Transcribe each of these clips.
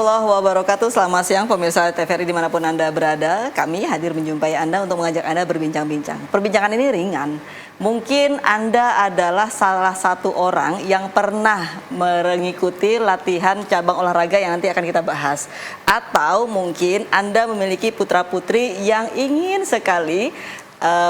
warahmatullahi wabarakatuh. Selamat siang pemirsa TVRI dimanapun Anda berada. Kami hadir menjumpai Anda untuk mengajak Anda berbincang-bincang. Perbincangan ini ringan. Mungkin Anda adalah salah satu orang yang pernah mengikuti latihan cabang olahraga yang nanti akan kita bahas. Atau mungkin Anda memiliki putra-putri yang ingin sekali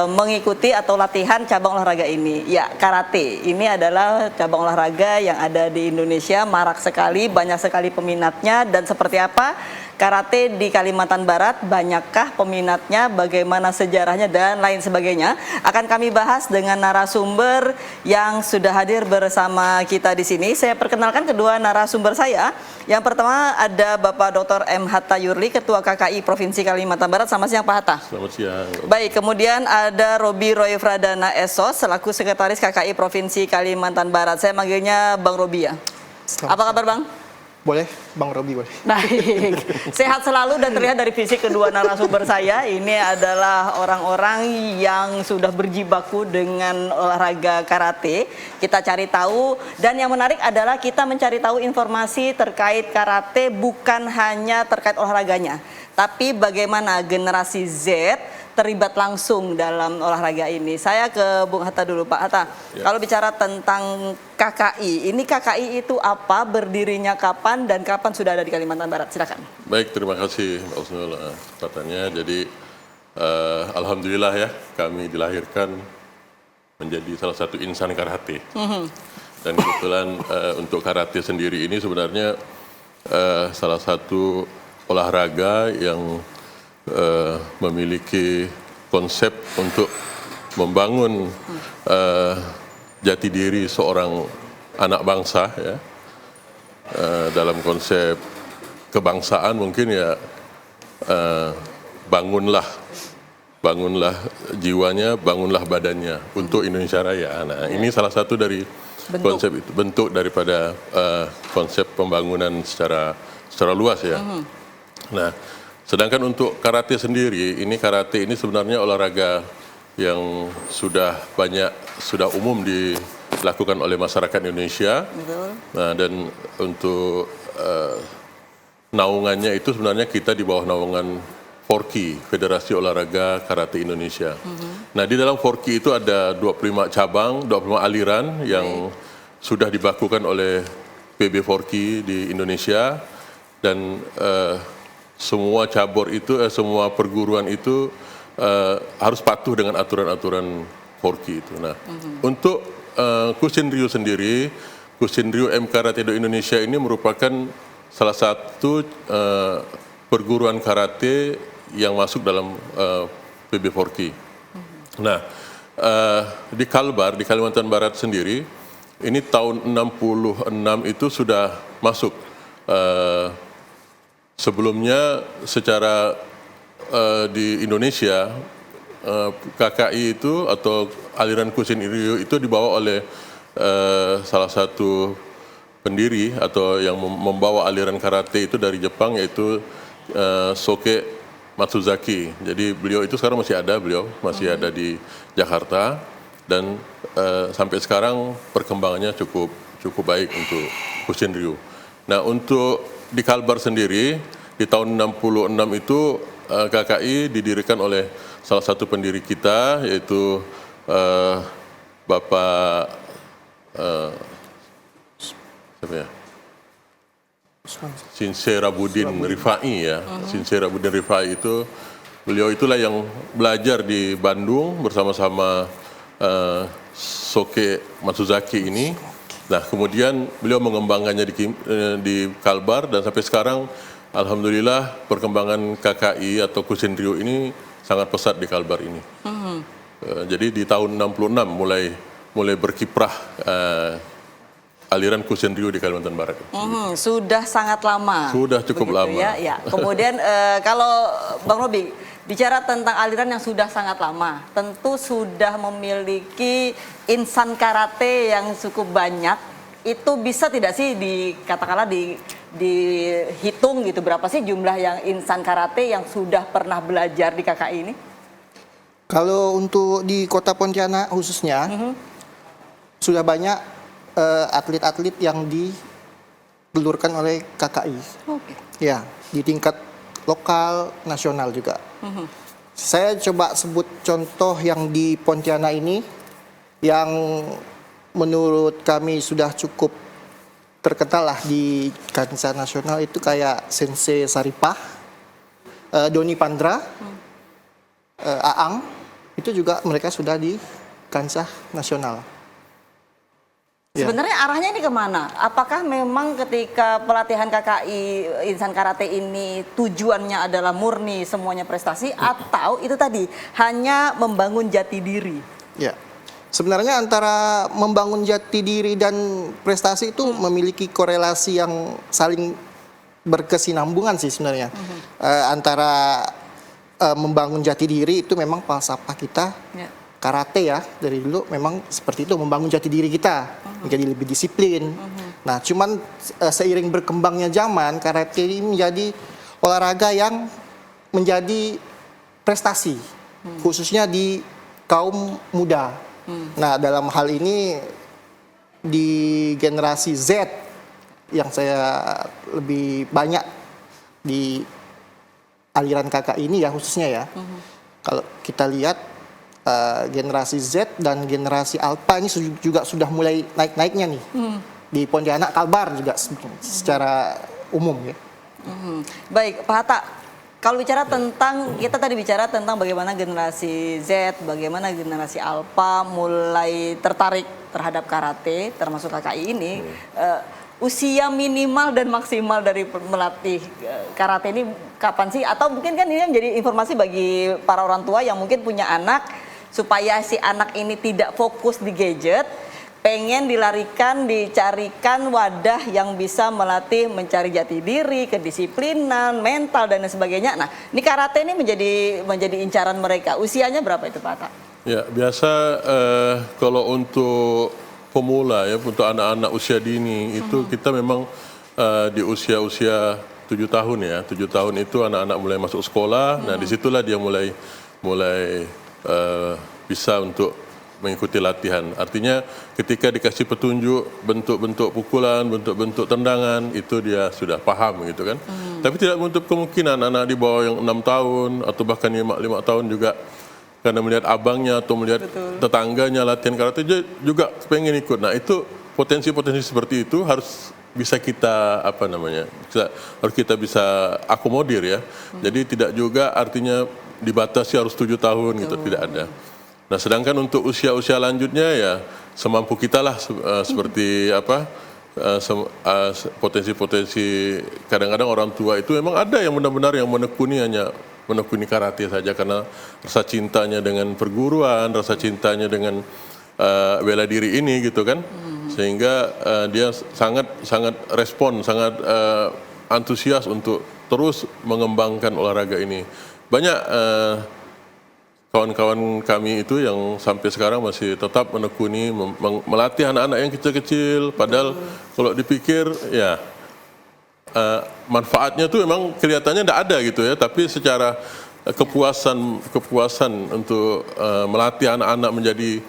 mengikuti atau latihan cabang olahraga ini. Ya, karate. Ini adalah cabang olahraga yang ada di Indonesia, marak sekali, banyak sekali peminatnya. Dan seperti apa karate di Kalimantan Barat, banyakkah peminatnya, bagaimana sejarahnya, dan lain sebagainya. Akan kami bahas dengan narasumber yang sudah hadir bersama kita di sini. Saya perkenalkan kedua narasumber saya. Yang pertama ada Bapak Dr. M. Hatta Yurli, Ketua KKI Provinsi Kalimantan Barat. Selamat siang Pak Hatta. Selamat siang. Baik, kemudian ada Robi Roy Fradana SOS, selaku Sekretaris KKI Provinsi Kalimantan Barat. Saya manggilnya Bang Robi ya. Apa kabar Bang? Boleh, Bang Robi boleh. Baik, sehat selalu dan terlihat dari fisik kedua narasumber saya. Ini adalah orang-orang yang sudah berjibaku dengan olahraga karate. Kita cari tahu, dan yang menarik adalah kita mencari tahu informasi terkait karate bukan hanya terkait olahraganya, tapi bagaimana generasi Z terlibat langsung dalam olahraga ini. Saya ke Bung Hatta dulu, Pak Hatta. Ya. Kalau bicara tentang KKI, ini KKI itu apa, berdirinya kapan, dan kapan sudah ada di Kalimantan Barat? Silakan. Baik, terima kasih Mbak Usnul kesempatannya. Jadi, alhamdulillah ya, kami dilahirkan menjadi salah satu insan karate. Dan kebetulan untuk karate sendiri ini sebenarnya salah satu olahraga yang memiliki konsep untuk membangun jati diri seorang anak bangsa ya, dalam konsep kebangsaan mungkin ya, bangunlah jiwanya, bangunlah badannya untuk Indonesia Raya. Nah, ini salah satu dari konsep itu, bentuk daripada konsep pembangunan secara luas ya. Nah, sedangkan untuk karate sendiri, karate ini sebenarnya olahraga yang sudah umum dilakukan oleh masyarakat Indonesia. Betul. Nah, dan untuk naungannya itu sebenarnya kita di bawah naungan FORKI, Federasi Olahraga Karate Indonesia. Nah, di dalam FORKI itu ada 25 cabang, 25 aliran yang sudah dibakukan oleh PB FORKI di Indonesia, dan semua cabur itu, semua perguruan itu harus patuh dengan aturan-aturan FORKI itu. Nah, untuk Kushinryu sendiri, Kushinryu M Karate Do Indonesia ini merupakan salah satu perguruan karate yang masuk dalam PB FORKI. Nah, di Kalbar, di Kalimantan Barat sendiri, ini tahun 66 itu sudah masuk. Sebelumnya secara di Indonesia KKI itu atau aliran Kushinryu itu dibawa oleh salah satu pendiri atau yang membawa aliran karate itu dari Jepang, yaitu Soke Matsuzaki. Jadi beliau itu sekarang masih ada di Jakarta, dan sampai sekarang perkembangannya cukup baik untuk Kushinryu. Nah, untuk di Kalbar sendiri, di tahun 66 itu KKI didirikan oleh salah satu pendiri kita, yaitu Bapak siapa ya? Sinserabudin Rifai ya. Sinserabudin Rifai itu, beliau itulah yang belajar di Bandung bersama-sama Soke Matsuzaki ini. Nah, kemudian beliau mengembangkannya di Kalbar, dan sampai sekarang alhamdulillah perkembangan KKI atau Kushinryu ini sangat pesat di Kalbar ini. Jadi di tahun 66 mulai berkiprah aliran Kushinryu di Kalimantan Barat. Sudah sangat lama. Sudah cukup lama. Ya. Kemudian kalau Bang Robi bicara tentang aliran yang sudah sangat lama, tentu sudah memiliki insan karate yang cukup banyak. Itu bisa tidak sih katakanlah dihitung gitu, berapa sih jumlah yang insan karate yang sudah pernah belajar di KKI ini? Kalau untuk di Kota Pontianak khususnya, sudah banyak atlet-atlet yang ditelurkan oleh KKI. Oke. Ya, di tingkat lokal, nasional juga. Saya coba sebut contoh yang di Pontianak ini yang menurut kami sudah cukup terkenal lah di kancah nasional, itu kayak Sensei Saripah, Doni Pandra, Aang, itu juga mereka sudah di kancah nasional. Ya. Sebenarnya arahnya ini kemana? Apakah memang ketika pelatihan KKI Insan Karate ini tujuannya adalah murni semuanya prestasi, atau itu tadi hanya membangun jati diri? Ya, sebenarnya antara membangun jati diri dan prestasi itu memiliki korelasi yang saling berkesinambungan sih sebenarnya. Antara membangun jati diri itu memang falsafah kita. Ya. Karate ya dari dulu memang seperti itu, membangun jati diri kita menjadi lebih disiplin. Nah, cuman seiring berkembangnya zaman, karate ini menjadi olahraga yang menjadi prestasi, khususnya di kaum muda. Nah, dalam hal ini di generasi Z yang saya lebih banyak di aliran kakak ini ya khususnya ya. Kalau kita lihat generasi Z dan generasi Alpha ini juga sudah mulai naik-naiknya nih. Di Pontianak, Kalbar juga secara umum ya. Baik, Pak Hatta, kalau bicara tentang, kita tadi bicara tentang bagaimana generasi Z, bagaimana generasi Alpha mulai tertarik terhadap karate, termasuk KKI ini, usia minimal dan maksimal dari melatih karate ini kapan sih? Atau mungkin kan ini menjadi informasi bagi para orang tua yang mungkin punya anak, supaya si anak ini tidak fokus di gadget, pengen dilarikan, dicarikan wadah yang bisa melatih mencari jati diri, kedisiplinan, mental dan sebagainya. Nah, ini karate ini menjadi incaran mereka. Usianya berapa itu, Pak Hatta? Ya, biasa kalau untuk pemula ya, untuk anak-anak usia dini itu kita memang di usia-usia 7 tahun ya. 7 tahun itu anak-anak mulai masuk sekolah. Nah, disitulah dia mulai bisa untuk mengikuti latihan. Artinya ketika dikasih petunjuk bentuk-bentuk pukulan, bentuk-bentuk tendangan, itu dia sudah paham gitu kan. Tapi tidak menutup kemungkinan anak di bawah yang 6 tahun atau bahkan 5 tahun juga karena melihat abangnya atau melihat tetangganya latihan karate juga pengen ikut. Nah, itu potensi-potensi seperti itu harus bisa kita harus kita bisa akomodir ya. Jadi tidak juga artinya dibatasi harus 7 tahun gitu, tidak ada. Nah, sedangkan untuk usia-usia lanjutnya ya semampu kita lah seperti potensi-potensi. Kadang-kadang orang tua itu memang ada yang benar-benar yang menekuni karate saja karena rasa cintanya dengan perguruan, rasa cintanya dengan bela diri ini gitu kan. Sehingga dia sangat respon, sangat antusias untuk terus mengembangkan olahraga ini. Banyak kawan-kawan kami itu yang sampai sekarang masih tetap menekuni melatih anak-anak yang kecil-kecil, padahal kalau dipikir ya manfaatnya tuh memang kelihatannya tidak ada gitu ya, tapi secara kepuasan untuk melatih anak-anak menjadi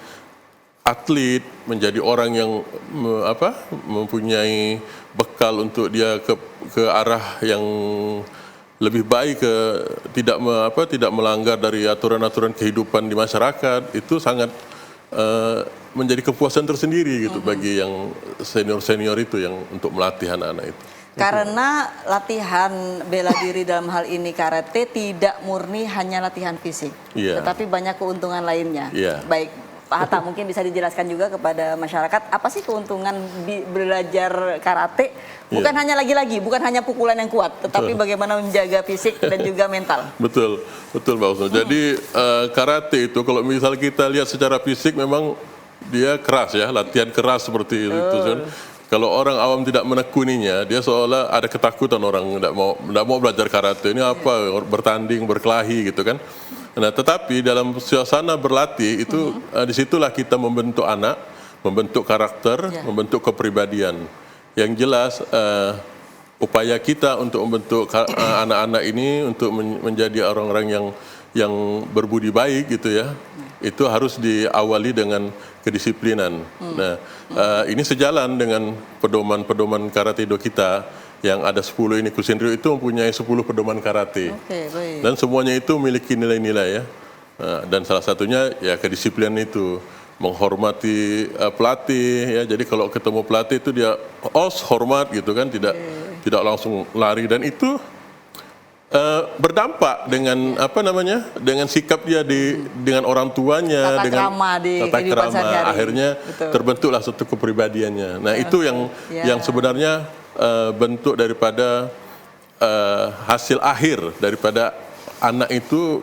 atlet, menjadi orang yang mempunyai bekal untuk dia ke arah yang lebih baik, tidak melanggar dari aturan-aturan kehidupan di masyarakat, itu sangat menjadi kepuasan tersendiri gitu bagi yang senior-senior itu yang untuk melatih anak-anak itu. Karena latihan bela diri dalam hal ini karate tidak murni hanya latihan fisik, tetapi banyak keuntungan lainnya. Baik, Pak Hatta mungkin bisa dijelaskan juga kepada masyarakat apa sih keuntungan belajar karate? Bukan hanya bukan hanya pukulan yang kuat, tetapi bagaimana menjaga fisik dan juga mental. Betul Pak Usno. Jadi karate itu kalau misal kita lihat secara fisik memang dia keras ya, latihan keras seperti itu kan. Kalau orang awam tidak menekuninya, dia seolah ada ketakutan orang tidak mau belajar karate. Ini apa? Bertanding, berkelahi gitu kan. Nah, tetapi dalam suasana berlatih itu disitulah kita membentuk anak, membentuk karakter, membentuk kepribadian. Yang jelas upaya kita untuk membentuk anak-anak ini untuk menjadi orang-orang yang berbudi baik gitu ya. itu harus diawali dengan kedisiplinan. Nah, ini sejalan dengan pedoman-pedoman karate do kita yang ada 10 ini. Kusinryu itu mempunyai 10 pedoman karate. Oke, baik. Dan semuanya itu memiliki nilai-nilai ya. Dan salah satunya ya kedisiplinan itu, menghormati pelatih ya. Jadi kalau ketemu pelatih itu dia hormat gitu kan, tidak langsung lari, dan itu berdampak dengan dengan sikap dia dengan orang tuanya, Tata dengan krama di tata kehidupan krama, sehari-hari. akhirnya Betul. terbentuklah satu kepribadiannya. Nah itu yang sebenarnya bentuk daripada hasil akhir daripada anak itu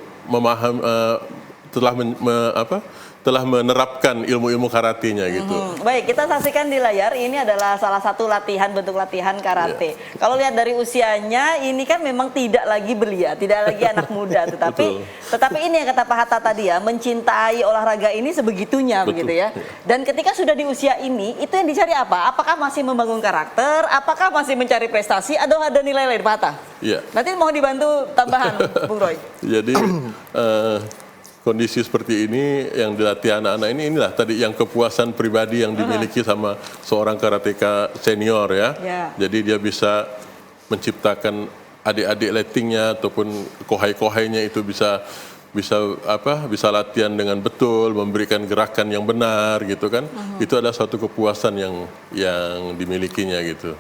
telah menerapkan ilmu-ilmu karatenya gitu. Baik, kita saksikan di layar, ini adalah salah satu bentuk latihan karate. Kalau lihat dari usianya, ini kan memang tidak lagi belia, tidak lagi anak muda, tetapi ini yang kata Pak Hatta tadi ya, mencintai olahraga ini sebegitunya. Betul. Begitu ya. Dan ketika sudah di usia ini, itu yang dicari apa? Apakah masih membangun karakter, apakah masih mencari prestasi, atau ada nilai lain, Pak Hatta? Iya. Nanti mau dibantu tambahan, Bung Roy. Jadi kondisi seperti ini yang dilatih anak-anak inilah tadi yang kepuasan pribadi yang dimiliki sama seorang karateka senior ya. Jadi dia bisa menciptakan adik-adik lettingnya ataupun kohai-kohainya itu bisa latihan dengan betul, memberikan gerakan yang benar gitu kan. Itu adalah suatu kepuasan yang dimilikinya gitu.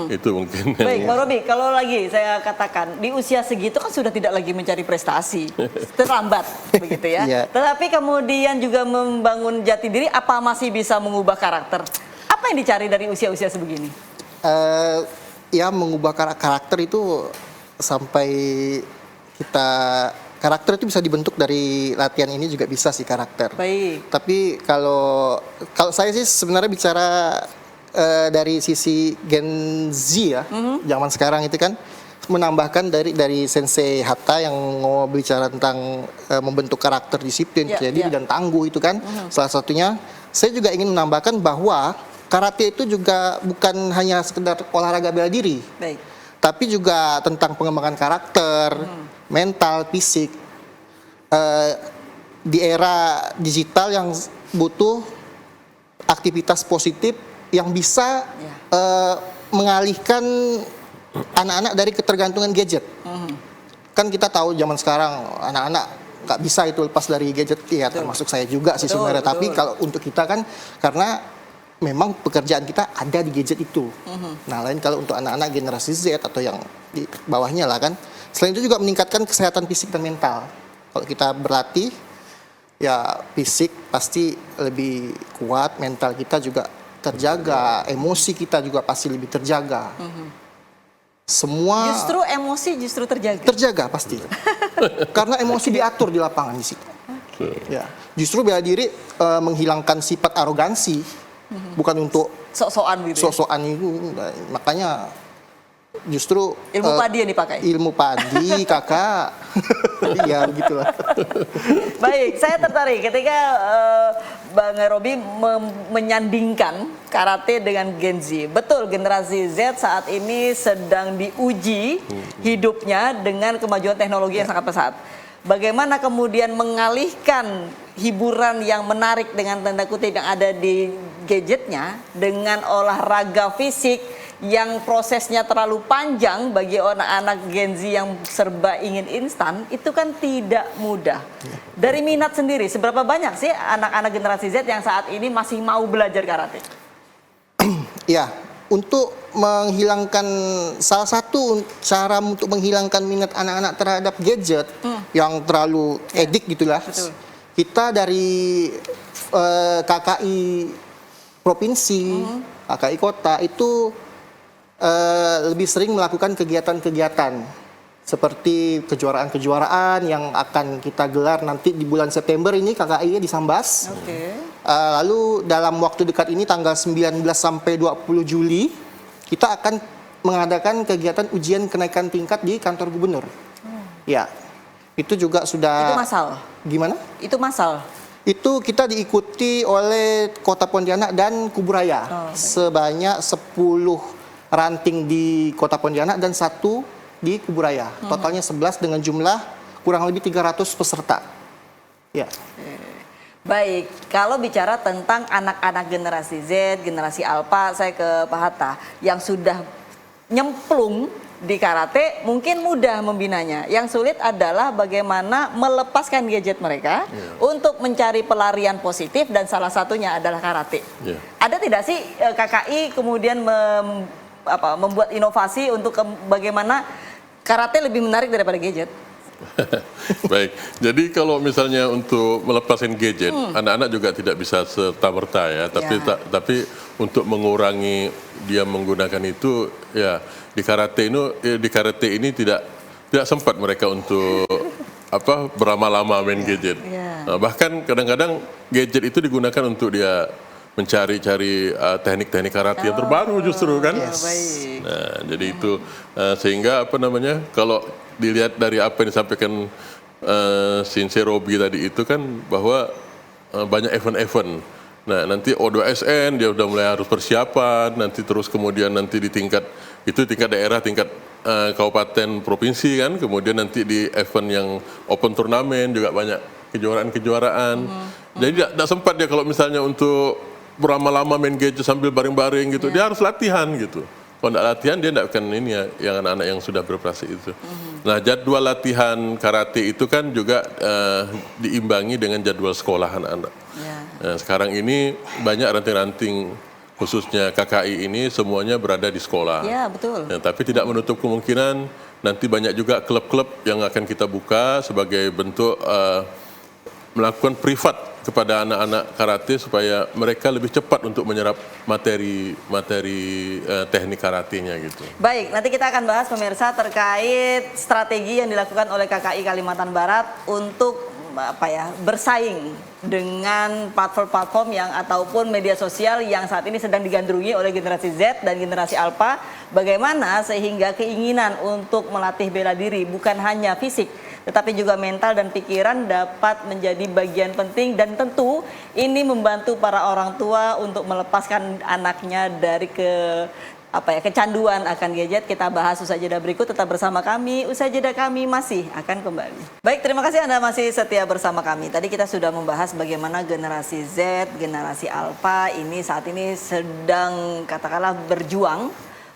Itu mungkin. Baik, Bang Robi, kalau lagi saya katakan di usia segitu kan sudah tidak lagi mencari prestasi, terlambat begitu ya. Iya. Tetapi kemudian juga membangun jati diri, apa masih bisa mengubah karakter? Apa yang dicari dari usia-usia sebegini? Ya mengubah karakter itu sampai karakter itu bisa dibentuk dari latihan ini juga bisa sih karakter. Baik. Tapi kalau saya sih sebenarnya bicara dari sisi Gen Z ya, zaman sekarang itu kan menambahkan dari Sensei Hatta yang mau bicara tentang membentuk karakter disiplin, jadi dan tangguh itu kan. Salah satunya saya juga ingin menambahkan bahwa karate itu juga bukan hanya sekedar olahraga bela diri. Baik. Tapi juga tentang pengembangan karakter, mental, fisik. Di era digital yang butuh aktivitas positif yang bisa mengalihkan anak-anak dari ketergantungan gadget. Kan kita tahu zaman sekarang anak-anak nggak bisa itu lepas dari gadget, ya termasuk saya juga sih sebenarnya. Tapi kalau untuk kita kan karena memang pekerjaan kita ada di gadget itu. Nah, lain kalau untuk anak-anak generasi Z atau yang di bawahnya lah kan. Selain itu juga meningkatkan kesehatan fisik dan mental. Kalau kita berlatih, ya fisik pasti lebih kuat, mental kita juga terjaga, emosi kita juga pasti lebih terjaga. Semua Justru emosi terjaga. terjaga pasti. Karena emosi diatur di lapangan di situ. Ya, justru bela diri menghilangkan sifat arogansi. Bukan untuk sok-sokan gitu. sok-sokan itu, makanya justru Ilmu padi yang dipakai. Ilmu padi, kakak. Ya begitulah. Baik, saya tertarik ketika Bang Robi menyandingkan karate dengan Gen Z. Betul, generasi Z saat ini sedang diuji hidupnya dengan kemajuan teknologi yang sangat pesat. Bagaimana kemudian mengalihkan hiburan yang menarik dengan tanda kutip yang ada di gadgetnya dengan olahraga fisik yang prosesnya terlalu panjang bagi anak-anak Gen Z yang serba ingin instan, itu kan tidak mudah. Dari minat sendiri, seberapa banyak sih anak-anak generasi Z yang saat ini masih mau belajar karate? Ya, untuk menghilangkan, salah satu cara untuk menghilangkan minat anak-anak terhadap gadget yang terlalu edik gitulah. Betul. Kita dari KKI provinsi, KKI kota itu lebih sering melakukan kegiatan-kegiatan seperti kejuaraan-kejuaraan yang akan kita gelar nanti di bulan September ini, KKI di Sambas. Lalu dalam waktu dekat ini tanggal 19 sampai 20 Juli kita akan mengadakan kegiatan ujian kenaikan tingkat di kantor gubernur. Ya, itu juga sudah. Itu massal. Gimana? Itu massal. Itu kita diikuti oleh Kota Pontianak dan Kuburaya. Sebanyak 10 ranting di Kota Pontianak dan 1 di Kuburaya. Totalnya 11 dengan jumlah kurang lebih 300 peserta. Ya. Baik, kalau bicara tentang anak-anak generasi Z, generasi Alpha, saya ke Pak Hatta, yang sudah nyemplung di karate mungkin mudah membinanya. Yang sulit adalah bagaimana melepaskan gadget mereka untuk mencari pelarian positif dan salah satunya adalah karate. Ada tidak sih KKI kemudian membuat inovasi untuk bagaimana karate lebih menarik daripada gadget? Baik, jadi kalau misalnya untuk melepaskan gadget, anak-anak juga tidak bisa serta-merta ya, tapi untuk mengurangi dia menggunakan itu, ya di karate ini tidak sempat mereka untuk berlama-lama main gadget. Nah, bahkan kadang-kadang gadget itu digunakan untuk dia mencari-cari teknik-teknik karate yang terbaru justru kan. Nah, jadi itu sehingga kalau dilihat dari apa yang disampaikan Shinsei Robi tadi itu kan bahwa banyak event-event. Nah, nanti O2SN dia udah mulai harus persiapan, nanti terus kemudian nanti di tingkat daerah, tingkat kabupaten, provinsi kan, kemudian nanti di event yang open turnamen juga banyak kejuaraan-kejuaraan. Jadi tidak sempat dia kalau misalnya untuk berlama-lama main gadget sambil baring-baring gitu, dia harus latihan gitu. Kalau tidak latihan dia tidak akan ini ya, yang anak-anak yang sudah berprestasi itu. Nah, jadwal latihan karate itu kan juga diimbangi dengan jadwal sekolah anak-anak. Nah, sekarang ini banyak ranting-ranting khususnya KKI ini semuanya berada di sekolah. Ya, betul. Nah, tapi tidak menutup kemungkinan nanti banyak juga klub-klub yang akan kita buka sebagai bentuk melakukan privat kepada anak-anak karate supaya mereka lebih cepat untuk menyerap materi teknik karatenya gitu. Baik, nanti kita akan bahas pemirsa terkait strategi yang dilakukan oleh KKI Kalimantan Barat untuk bersaing dengan platform-platform yang ataupun media sosial yang saat ini sedang digandrungi oleh generasi Z dan generasi Alpha. Bagaimana sehingga keinginan untuk melatih bela diri bukan hanya fisik tetapi juga mental dan pikiran dapat menjadi bagian penting, dan tentu ini membantu para orang tua untuk melepaskan anaknya dari kecanduan akan gadget. Kita bahas usai jeda berikut, tetap bersama kami. Usai jeda kami masih akan kembali. Baik, terima kasih Anda masih setia bersama kami. Tadi kita sudah membahas bagaimana generasi Z, generasi Alpha ini saat ini sedang katakanlah berjuang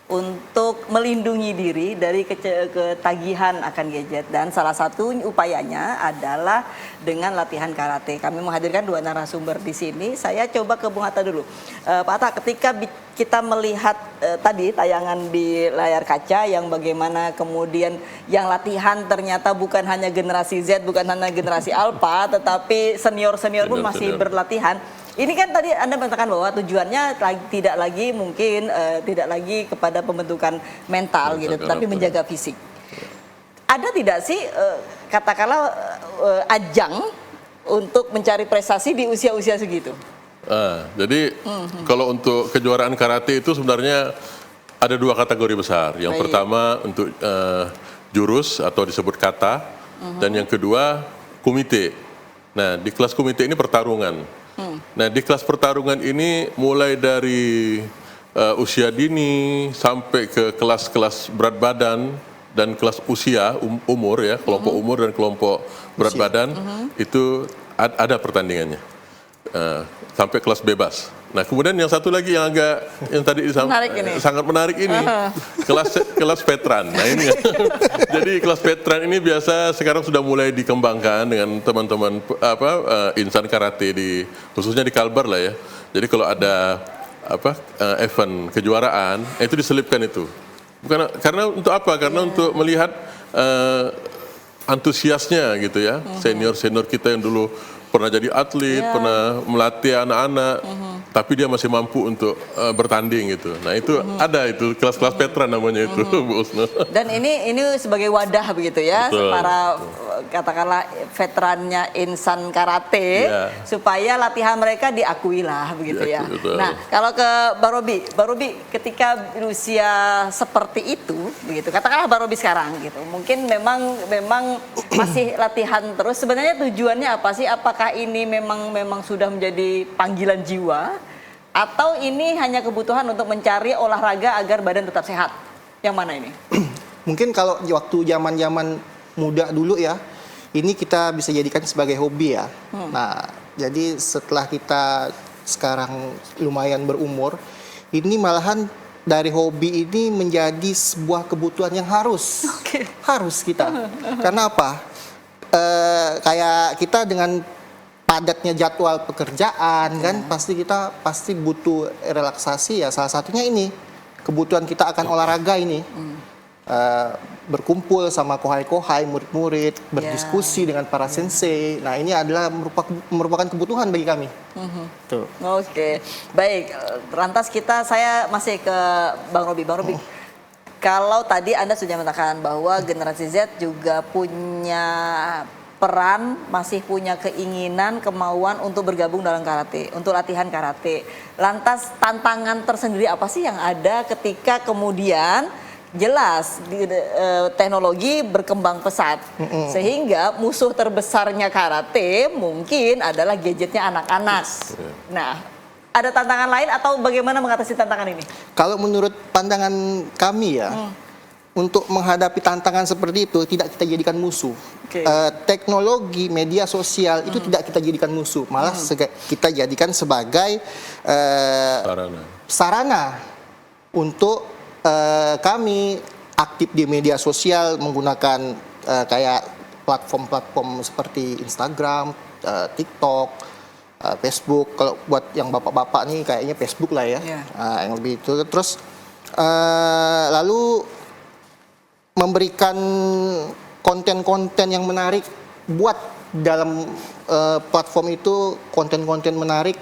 untuk melindungi diri dari ketagihan akan gadget, dan salah satu upayanya adalah dengan latihan karate. Kami menghadirkan dua narasumber di sini. Saya coba ke Bung Hatta dulu. Pak Hatta, ketika kita melihat tadi tayangan di layar kaca yang bagaimana kemudian yang latihan ternyata bukan hanya generasi Z, bukan hanya generasi Alpha, tetapi senior-senior pun masih berlatihan. Ini kan tadi Anda mengatakan bahwa tujuannya tidak lagi mungkin tidak lagi kepada pembentukan mental gitu, tetapi menjaga fisik. Ada tidak sih katakanlah ajang untuk mencari prestasi di usia-usia segitu? Jadi kalau untuk kejuaraan karate itu sebenarnya ada dua kategori besar. Yang pertama untuk jurus atau disebut kata, dan yang kedua komite. Nah, di kelas komite ini pertarungan. Nah, di kelas pertarungan ini mulai dari usia dini sampai ke kelas-kelas berat badan dan kelas usia umur ya, kelompok umur dan kelompok berat badan itu ada pertandingannya sampai kelas bebas. Nah, kemudian yang satu lagi yang tadi sangat menarik ini kelas veteran. Nah, ini jadi kelas veteran ini biasa sekarang sudah mulai dikembangkan dengan teman-teman insan karate khususnya di Kalbar lah ya. Jadi kalau ada event kejuaraan itu diselipkan itu. Bukan karena untuk apa? Karena untuk melihat antusiasnya gitu ya. Senior-senior kita yang dulu pernah jadi atlet, pernah melatih anak-anak, tapi dia masih mampu untuk bertanding gitu. Nah, itu ada itu kelas-kelas veteran namanya itu, Bu Usno. Dan ini sebagai wadah begitu ya, para katakanlah veterannya insan karate, supaya latihan mereka diakui lah begitu ya. Betul. Nah, kalau ke Bang Robi, ketika usia seperti itu, begitu, katakanlah Bang Robi sekarang gitu, mungkin memang masih latihan terus. Sebenarnya tujuannya apa sih? Apakah ini memang sudah menjadi panggilan jiwa, atau ini hanya kebutuhan untuk mencari olahraga agar badan tetap sehat? Yang mana ini? Mungkin kalau waktu zaman muda dulu ya, ini kita bisa jadikan sebagai hobi ya. Nah, Jadi setelah kita sekarang lumayan berumur, ini malahan dari hobi ini menjadi sebuah kebutuhan yang harus. Harus kita. Karena apa? Kayak kita dengan padatnya jadwal pekerjaan kan, pasti butuh relaksasi ya. Salah satunya ini kebutuhan kita akan olahraga ini. Berkumpul sama kohai-kohai, murid-murid, berdiskusi dengan para sensei. Nah, ini adalah merupakan kebutuhan bagi kami. Tuh. Oke, baik. Lantas saya masih ke Bang Robi. Bang Robi, kalau tadi Anda sudah mengatakan bahwa generasi Z juga punya peran, masih punya keinginan, kemauan untuk bergabung dalam karate, untuk latihan karate. Lantas tantangan tersendiri apa sih yang ada ketika kemudian jelas teknologi berkembang pesat sehingga musuh terbesarnya karate mungkin adalah gadgetnya anak-anak. Nah, ada tantangan lain atau bagaimana mengatasi tantangan ini? Kalau menurut pandangan kami ya, untuk menghadapi tantangan seperti itu tidak kita jadikan musuh. Teknologi media sosial itu tidak kita jadikan musuh, malah kita jadikan sebagai sarana untuk kami aktif di media sosial menggunakan kayak platform-platform seperti Instagram, TikTok, Facebook. Kalau buat yang bapak-bapak nih kayaknya Facebook lah ya, yang lebih itu. Terus lalu memberikan konten-konten yang menarik buat dalam platform itu, konten-konten menarik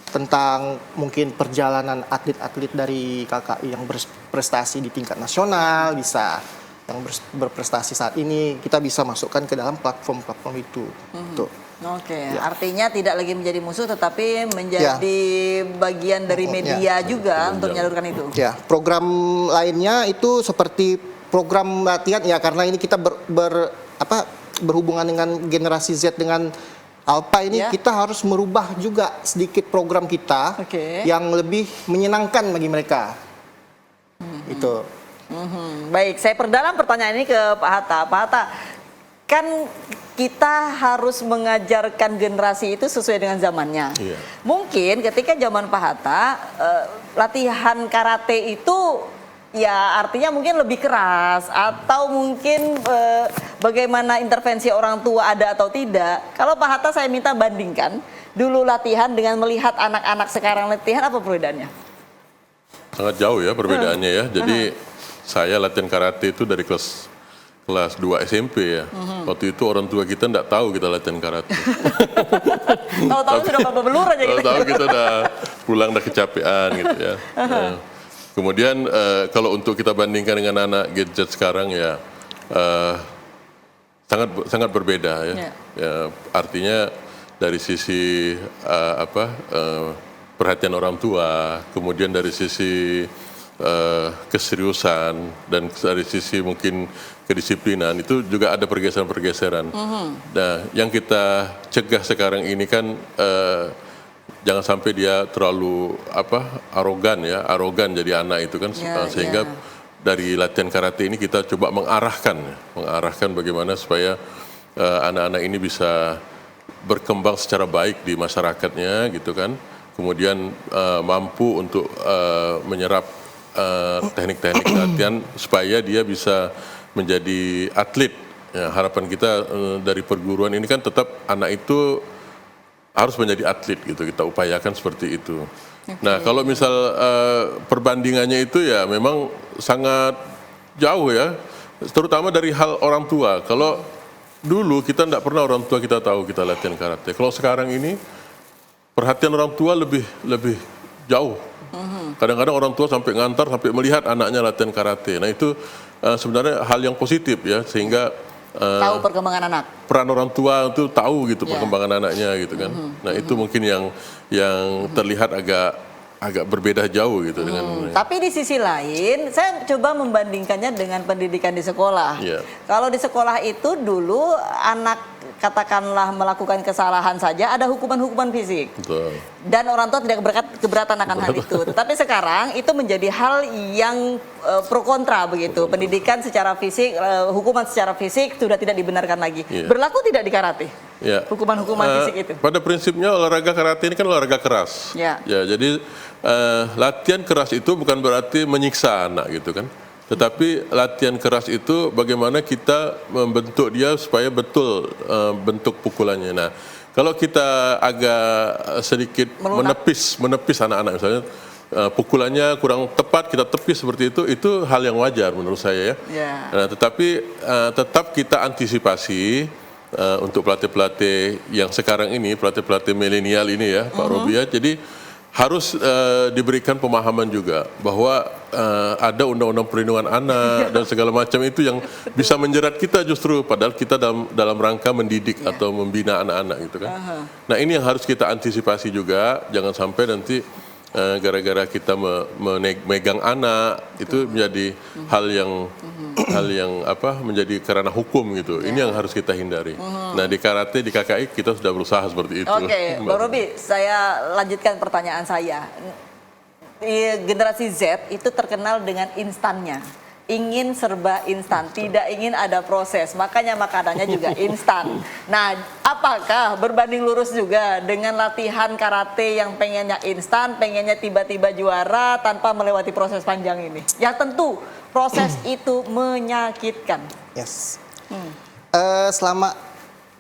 tentang mungkin perjalanan atlet-atlet dari KKI yang berprestasi di tingkat nasional, bisa yang berprestasi saat ini, kita bisa masukkan ke dalam platform-platform itu. Tuh. Artinya tidak lagi menjadi musuh tetapi menjadi bagian dari media juga untuk menyalurkan itu. Ya, program lainnya itu seperti program latihan ya, karena ini kita berhubungan dengan generasi Z dengan Alpha ini, kita harus merubah juga sedikit program kita yang lebih menyenangkan bagi mereka. Itu. Baik, saya perdalam pertanyaan ini ke Pak Hatta. Pak Hatta, kan kita harus mengajarkan generasi itu sesuai dengan zamannya. Mungkin ketika zaman Pak Hatta, latihan karate itu ya artinya mungkin lebih keras, atau mungkin bagaimana intervensi orang tua ada atau tidak. Kalau Pak Hatta saya minta bandingkan dulu latihan dengan melihat anak-anak sekarang latihan, apa perbedaannya? Sangat jauh ya perbedaannya ya. Jadi saya latihan karate itu dari kelas 2 SMP ya. Waktu itu orang tua kita enggak tahu kita latihan karate. Tahu-tahu sudah babak belur aja gitu. Tahu-tahu kita udah pulang udah kecapean gitu ya. Kemudian kalau untuk kita bandingkan dengan anak gadget sekarang ya sangat berbeda ya. Artinya dari sisi perhatian orang tua, kemudian dari sisi keseriusan, dan dari sisi mungkin kedisiplinan itu juga ada pergeseran-pergeseran. Nah, yang kita cegah sekarang ini kan jangan sampai dia terlalu arogan jadi anak itu kan, sehingga dari latihan karate ini kita coba mengarahkan bagaimana supaya anak-anak ini bisa berkembang secara baik di masyarakatnya gitu kan, kemudian mampu untuk menyerap teknik-teknik latihan supaya dia bisa menjadi atlet. Ya, harapan kita dari perguruan ini kan tetap anak itu harus menjadi atlet gitu, kita upayakan seperti itu. Nah, kalau misal perbandingannya itu ya memang sangat jauh ya, terutama dari hal orang tua. Kalau dulu kita tidak pernah orang tua kita tahu kita latihan karate. Kalau sekarang ini perhatian orang tua lebih jauh. Kadang-kadang orang tua sampai ngantar, sampai melihat anaknya latihan karate. Nah, itu sebenarnya hal yang positif ya, sehingga tahu perkembangan anak. Peran orang tua itu tahu gitu perkembangan anaknya gitu kan. Nah, itu mungkin yang terlihat agak berbeda jauh gitu dengan. Tapi di sisi lain, saya coba membandingkannya dengan pendidikan di sekolah. Kalau di sekolah itu dulu anak katakanlah melakukan kesalahan saja ada hukuman-hukuman fisik. Betul. Dan orang tua tidak keberatan akan hal itu. Tetapi sekarang itu menjadi hal yang pro kontra begitu. Pendidikan secara fisik, hukuman secara fisik sudah tidak dibenarkan lagi. Berlaku tidak di karate? Ya. Hukuman-hukuman fisik itu. Pada prinsipnya olahraga karate ini kan olahraga keras. Ya. Jadi latihan keras itu bukan berarti menyiksa anak gitu kan. Tetapi latihan keras itu bagaimana kita membentuk dia supaya betul bentuk pukulannya. Nah, kalau kita agak sedikit menepis anak-anak misalnya pukulannya kurang tepat, kita tepis seperti itu hal yang wajar menurut saya ya. Nah, tetapi tetap kita antisipasi untuk pelatih-pelatih yang sekarang ini, pelatih-pelatih milenial ini ya, Pak Robi ya. Jadi harus diberikan pemahaman juga bahwa ada undang-undang perlindungan anak dan segala macam itu yang bisa menjerat kita justru padahal kita dalam rangka mendidik atau membina anak-anak gitu kan. Nah, ini yang harus kita antisipasi juga, jangan sampai nanti gara-gara kita memegang anak itu menjadi hal yang menjadi karena hukum gitu. Ini yang harus kita hindari. Nah, di karate, di KKI kita sudah berusaha seperti itu. Oke, Bang Robi, saya lanjutkan pertanyaan saya. Generasi Z itu terkenal dengan instannya. Ingin serba instan, tidak ingin ada proses, makanya makanannya juga instan. Nah, apakah berbanding lurus juga dengan latihan karate yang pengennya instan, pengennya tiba-tiba juara tanpa melewati proses panjang ini? Yang tentu proses itu menyakitkan. Yes. Selama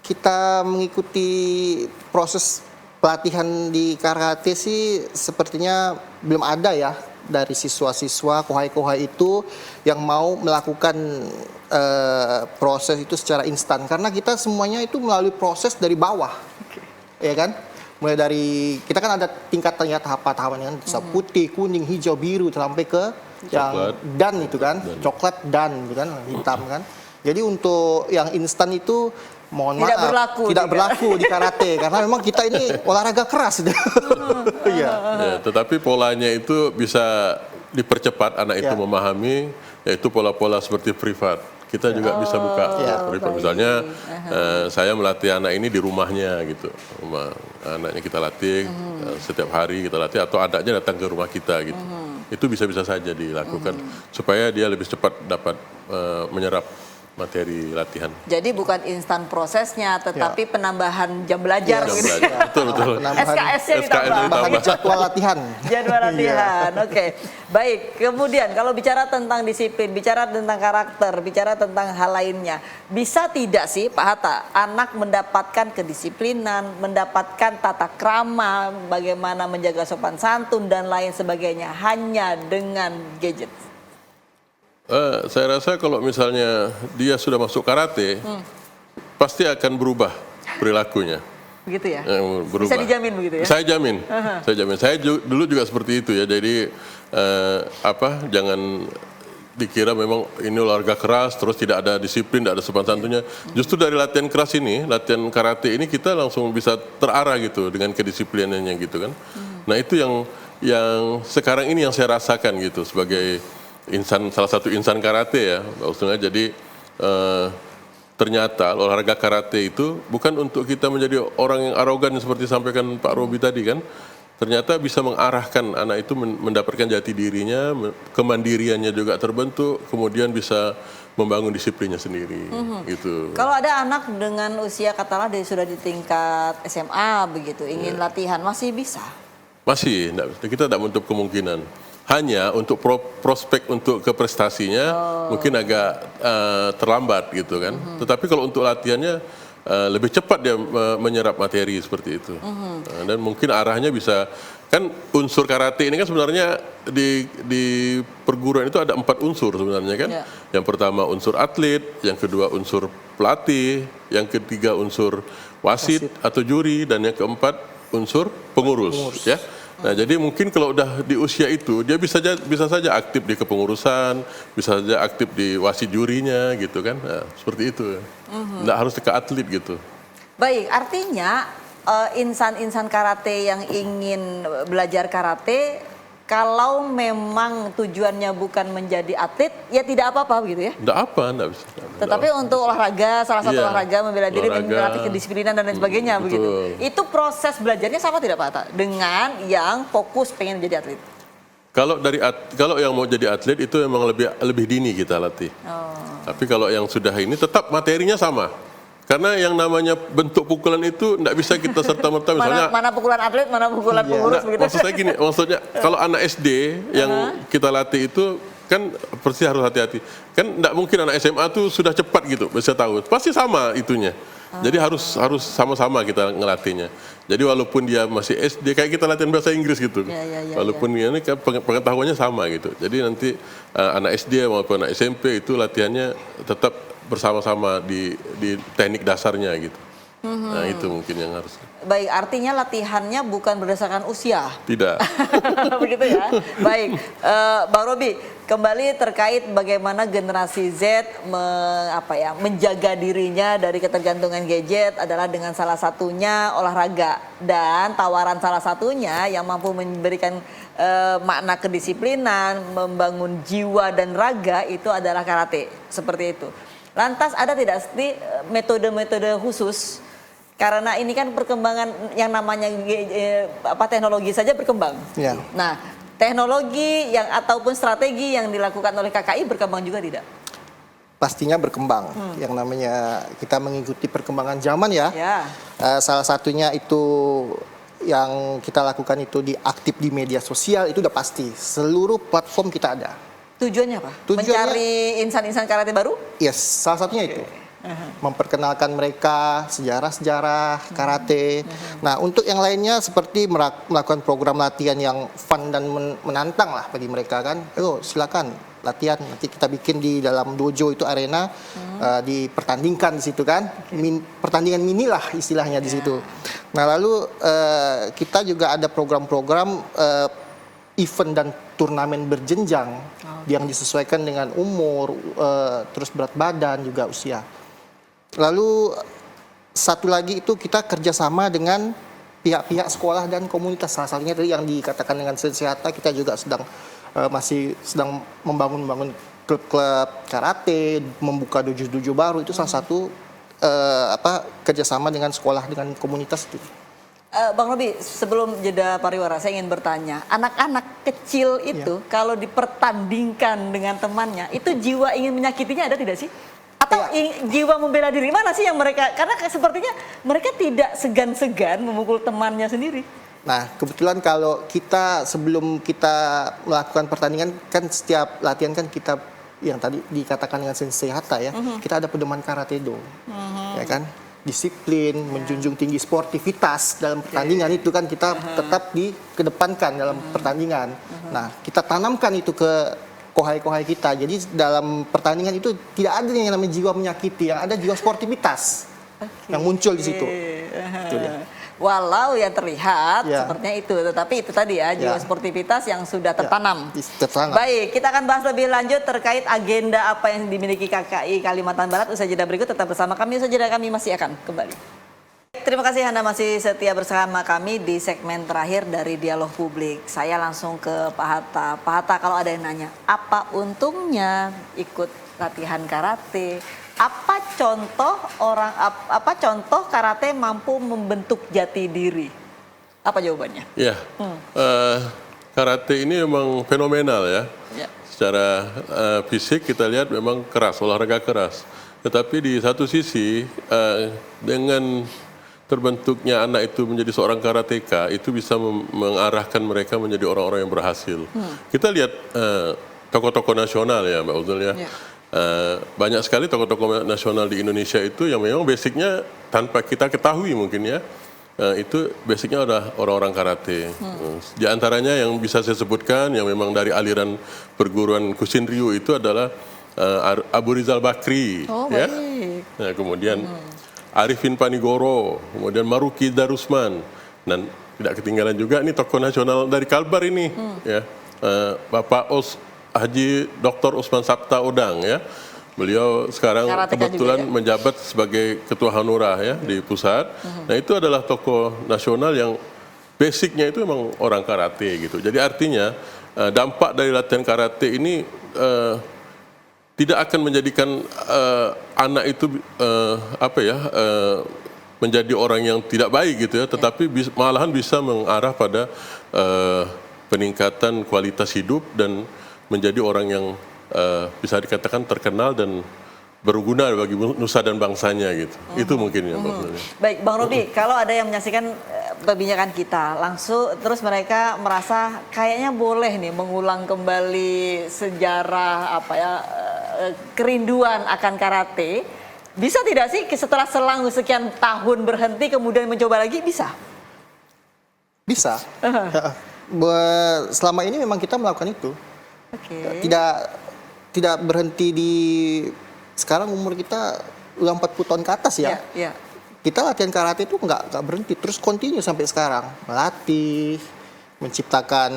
kita mengikuti proses pelatihan di karate sih sepertinya belum ada ya dari siswa-siswa kohai-kohai itu yang mau melakukan proses itu secara instan, karena kita semuanya itu melalui proses dari bawah, ya kan? Mulai dari kita kan ada tingkatannya tahapan-tahapan kan, putih, kuning, hijau, biru sampai ke yang dan itu kan, coklat dan gitu kan, hitam kan. Jadi untuk yang instan itu mohon maaf tidak berlaku di karate karena memang kita ini olahraga keras. Iya. Tetapi polanya itu bisa dipercepat anak itu memahami, yaitu pola-pola seperti privat. Kita juga bisa buka privat. Misalnya saya melatih anak ini di rumahnya gitu. Anaknya kita latih setiap hari kita latih atau adanya datang ke rumah kita gitu. Itu bisa-bisa saja dilakukan supaya dia lebih cepat dapat menyerap materi latihan. Jadi bukan instan prosesnya, tetapi penambahan jam belajar gitu. Betul. SKS-nya ditambah. Jadwal latihan. Jadwal latihan, oke. Baik, kemudian kalau bicara tentang disiplin, bicara tentang karakter, bicara tentang hal lainnya, bisa tidak sih Pak Hatta, anak mendapatkan kedisiplinan, mendapatkan tata krama, bagaimana menjaga sopan santun dan lain sebagainya hanya dengan gadget? Saya rasa kalau misalnya dia sudah masuk karate, pasti akan berubah perilakunya. Begitu ya? Berubah. Bisa dijamin begitu ya? Saya jamin. Saya jamin. Saya dulu juga seperti itu ya. Jadi jangan dikira memang ini olahraga keras, terus tidak ada disiplin, tidak ada sopan santunnya. Justru dari latihan keras ini, latihan karate ini kita langsung bisa terarah gitu dengan kedisiplinannya gitu kan. Nah, itu yang sekarang ini yang saya rasakan gitu sebagai salah satu insan karate ya, maksudnya. Jadi ternyata olahraga karate itu bukan untuk kita menjadi orang yang arogan seperti disampaikan Pak Robi tadi kan. Ternyata bisa mengarahkan anak itu mendapatkan jati dirinya, kemandiriannya juga terbentuk, kemudian bisa membangun disiplinnya sendiri gitu. Kalau ada anak dengan usia katakanlah sudah di tingkat SMA begitu, ingin latihan, masih bisa? Masih, kita tidak menutup kemungkinan. Hanya untuk prospek untuk ke prestasinya mungkin agak terlambat gitu kan. Tetapi kalau untuk latihannya lebih cepat dia menyerap materi seperti itu. Dan mungkin arahnya bisa, kan unsur karate ini kan sebenarnya di perguruan itu ada 4 unsur sebenarnya kan. Yang pertama unsur atlet, yang kedua unsur pelatih, yang ketiga unsur wasit atau juri, dan yang keempat unsur pengurus. Ya. Nah, jadi mungkin kalau udah di usia itu dia bisa saja aktif di kepengurusan, bisa saja aktif di wasit jurinya gitu kan. Nah, seperti itu. Nggak harus ke atlet gitu. Baik, artinya insan-insan karate yang ingin belajar karate, kalau memang tujuannya bukan menjadi atlet, ya tidak apa-apa begitu ya? Tidak apa, tidak bisa. Tetapi untuk olahraga, salah satu olahraga membela diri, melatih kedisiplinan dan lain sebagainya begitu. Itu proses belajarnya sama tidak Pak Hatta dengan yang fokus pengen jadi atlet? Kalau yang mau jadi atlet itu memang lebih dini kita latih. Tapi kalau yang sudah ini tetap materinya sama. Karena yang namanya bentuk pukulan itu tidak bisa kita serta-merta misalnya. Mana pukulan atlet, mana pukulan pengurus begitu. Maksud saya gini, maksudnya kalau anak SD yang kita latih itu kan persis harus hati-hati. Kan tidak mungkin anak SMA tuh sudah cepat gitu, bisa tahu. Pasti sama itunya. Jadi harus sama-sama kita ngelatihnya. Jadi walaupun dia masih SD, kayak kita latihan bahasa Inggris gitu. Walaupun ini kan pengetahuannya sama gitu. Jadi nanti anak SD maupun anak SMP itu latihannya tetap bersama-sama di teknik dasarnya gitu. Nah itu mungkin yang harus. Baik, artinya latihannya bukan berdasarkan usia. Tidak. Begitu ya. Baik, Bang Robi, kembali terkait bagaimana generasi Z menjaga dirinya dari ketergantungan gadget adalah dengan salah satunya olahraga, dan tawaran salah satunya yang mampu memberikan makna kedisiplinan, membangun jiwa dan raga itu adalah karate, seperti itu. Lantas ada tidak sih metode-metode khusus? Karena ini kan perkembangan yang namanya teknologi saja berkembang. Ya. Nah, teknologi ataupun strategi yang dilakukan oleh KKI berkembang juga tidak? Pastinya berkembang. Yang namanya kita mengikuti perkembangan zaman ya. Salah satunya itu yang kita lakukan itu aktif di media sosial, itu udah pasti. Seluruh platform kita ada. Tujuannya apa? Tujuannya, mencari insan-insan karate baru? Yes, salah satunya itu. Memperkenalkan mereka sejarah-sejarah karate. Nah, untuk yang lainnya seperti melakukan program latihan yang fun dan menantang lah bagi mereka kan. Silakan latihan, nanti kita bikin di dalam dojo itu arena, dipertandingkan di situ kan. Pertandingan mini lah istilahnya di situ. Nah, lalu kita juga ada program-program event dan turnamen berjenjang yang disesuaikan dengan umur, terus berat badan juga usia. Lalu satu lagi itu kita kerjasama dengan pihak-pihak sekolah dan komunitas. Salah satunya tadi yang dikatakan dengan Sensehata, kita juga masih sedang membangun klub-klub karate, membuka dojo-dojo baru. Itu salah satu kerjasama dengan sekolah dengan komunitas itu. Bang Robi, sebelum jeda pariwara, saya ingin bertanya, anak-anak kecil itu kalau dipertandingkan dengan temannya, itu jiwa ingin menyakitinya ada tidak sih? Atau jiwa membela diri mana sih yang mereka, karena sepertinya mereka tidak segan-segan memukul temannya sendiri. Nah, kebetulan kalau sebelum kita melakukan pertandingan, kan setiap latihan kan kita, yang tadi dikatakan dengan Sensei Hatta ya, kita ada pedoman karate do, ya kan? Disiplin, menjunjung tinggi sportivitas dalam pertandingan itu kan kita tetap dikedepankan dalam pertandingan. Nah, kita tanamkan itu ke kohai-kohai kita. Jadi dalam pertandingan itu tidak ada yang namanya jiwa menyakiti, yang ada jiwa sportivitas yang muncul di situ. Itu dia. Walau yang terlihat sepertinya itu, tetapi itu tadi ya, jiwa sportivitas yang sudah tertanam. Baik, kita akan bahas lebih lanjut terkait agenda apa yang dimiliki KKI Kalimantan Barat. Usai jeda berikut tetap bersama kami, usai jeda kami masih akan kembali. Terima kasih Anda masih setia bersama kami di segmen terakhir dari Dialog Publik. Saya langsung ke Pak Hatta. Pak Hatta, kalau ada yang nanya, apa untungnya ikut latihan karate? Apa contoh karate mampu membentuk jati diri? Apa jawabannya? Ya, karate ini memang fenomenal ya. Secara fisik kita lihat memang keras, olahraga keras. Tetapi di satu sisi dengan terbentuknya anak itu menjadi seorang karateka, itu bisa mengarahkan mereka menjadi orang-orang yang berhasil. Kita lihat tokoh-tokoh nasional ya Mbak Uzul ya. Banyak sekali tokoh-tokoh nasional di Indonesia itu yang memang basicnya tanpa kita ketahui mungkin ya, itu basicnya udah orang-orang karate. Di antaranya yang bisa saya sebutkan yang memang dari aliran perguruan Kushinryu itu adalah Abu Rizal Bakri, ya. Nah, kemudian Arifin Panigoro, kemudian Maruki Darusman, dan tidak ketinggalan juga nih tokoh nasional dari Kalbar ini, ya, Bapak Haji Dr. Usman Sabta Odang ya. Beliau sekarang kebetulan menjabat sebagai Ketua Hanura ya di pusat. Nah, itu adalah tokoh nasional yang basicnya itu memang orang karate gitu. Jadi artinya dampak dari latihan karate ini tidak akan menjadikan anak itu menjadi orang yang tidak baik gitu ya, tetapi malahan bisa mengarah pada peningkatan kualitas hidup dan menjadi orang yang bisa dikatakan terkenal dan berguna bagi nusa dan bangsanya gitu. Itu mungkin ya Bang. Baik, Bang Robi, kalau ada yang menyaksikan perbincangan kita, langsung terus mereka merasa kayaknya boleh nih mengulang kembali sejarah kerinduan akan karate. Bisa tidak sih setelah selang sekian tahun berhenti kemudian mencoba lagi? Bisa? Bisa. Selama ini memang kita melakukan itu. Oke. Tidak berhenti di sekarang umur kita udah 40 tahun ke atas ya. Iya. Kita latihan karate itu nggak berhenti, terus continue sampai sekarang. Melatih, menciptakan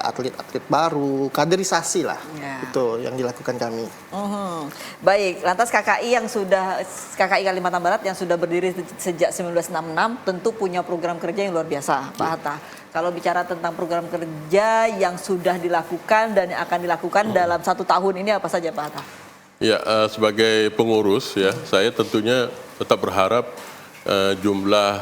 atlet-atlet baru, kaderisasi lah. Ya. Itu yang dilakukan kami. Baik, lantas KKI Kalimantan Barat yang sudah berdiri sejak 1966 tentu punya program kerja yang luar biasa, Pak Hatta. Kalau bicara tentang program kerja yang sudah dilakukan dan yang akan dilakukan dalam 1 tahun ini apa saja, Pak Hatta? Ya, sebagai pengurus ya, saya tentunya tetap berharap jumlah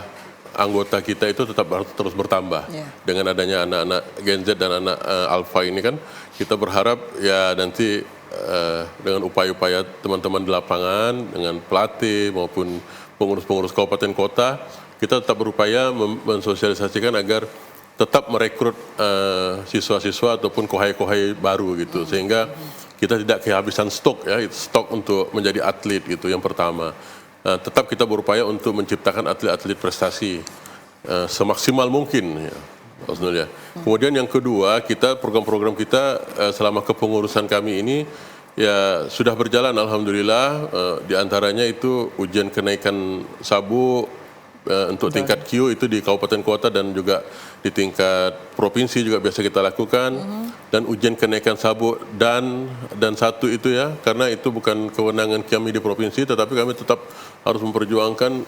anggota kita itu tetap harus terus bertambah. Ya. Dengan adanya anak-anak Gen Z dan anak Alpha ini kan, kita berharap ya nanti dengan upaya-upaya teman-teman di lapangan, dengan pelatih maupun pengurus-pengurus kabupaten kota, kita tetap berupaya mensosialisasikan agar tetap merekrut siswa-siswa ataupun kohai-kohai baru gitu, sehingga kita tidak kehabisan stok ya, stok untuk menjadi atlet gitu yang pertama. Tetap kita berupaya untuk menciptakan atlet-atlet prestasi semaksimal mungkin ya, maksudnya. Kemudian yang kedua, kita program-program kita selama kepengurusan kami ini ya sudah berjalan alhamdulillah, di antaranya itu ujian kenaikan sabuk untuk tingkat Q itu di kabupaten kota dan juga di tingkat provinsi juga biasa kita lakukan, dan ujian kenaikan sabuk dan satu itu ya, karena itu bukan kewenangan kami di provinsi, tetapi kami tetap harus memperjuangkan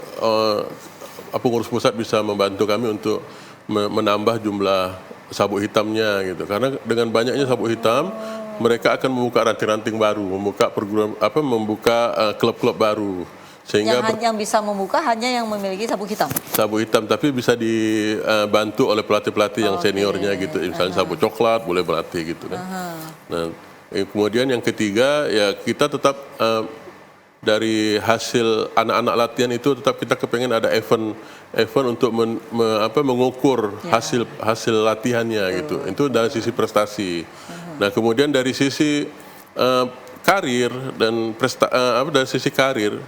pengurus pusat bisa membantu kami untuk menambah jumlah sabuk hitamnya gitu, karena dengan banyaknya sabuk hitam mereka akan membuka ranting-ranting baru, membuka program klub-klub baru. Sehingga yang bisa membuka hanya yang memiliki sabuk hitam. Sabuk hitam, tapi bisa dibantu oleh pelatih-pelatih yang seniornya gitu. Misalnya sabuk coklat boleh berlatih gitu kan. Nah, kemudian yang ketiga ya kita tetap dari hasil anak-anak latihan itu tetap kita kepengen ada event untuk mengukur hasil latihannya gitu. Itu dari sisi prestasi. Nah, kemudian dari sisi karir dan dari sisi karir,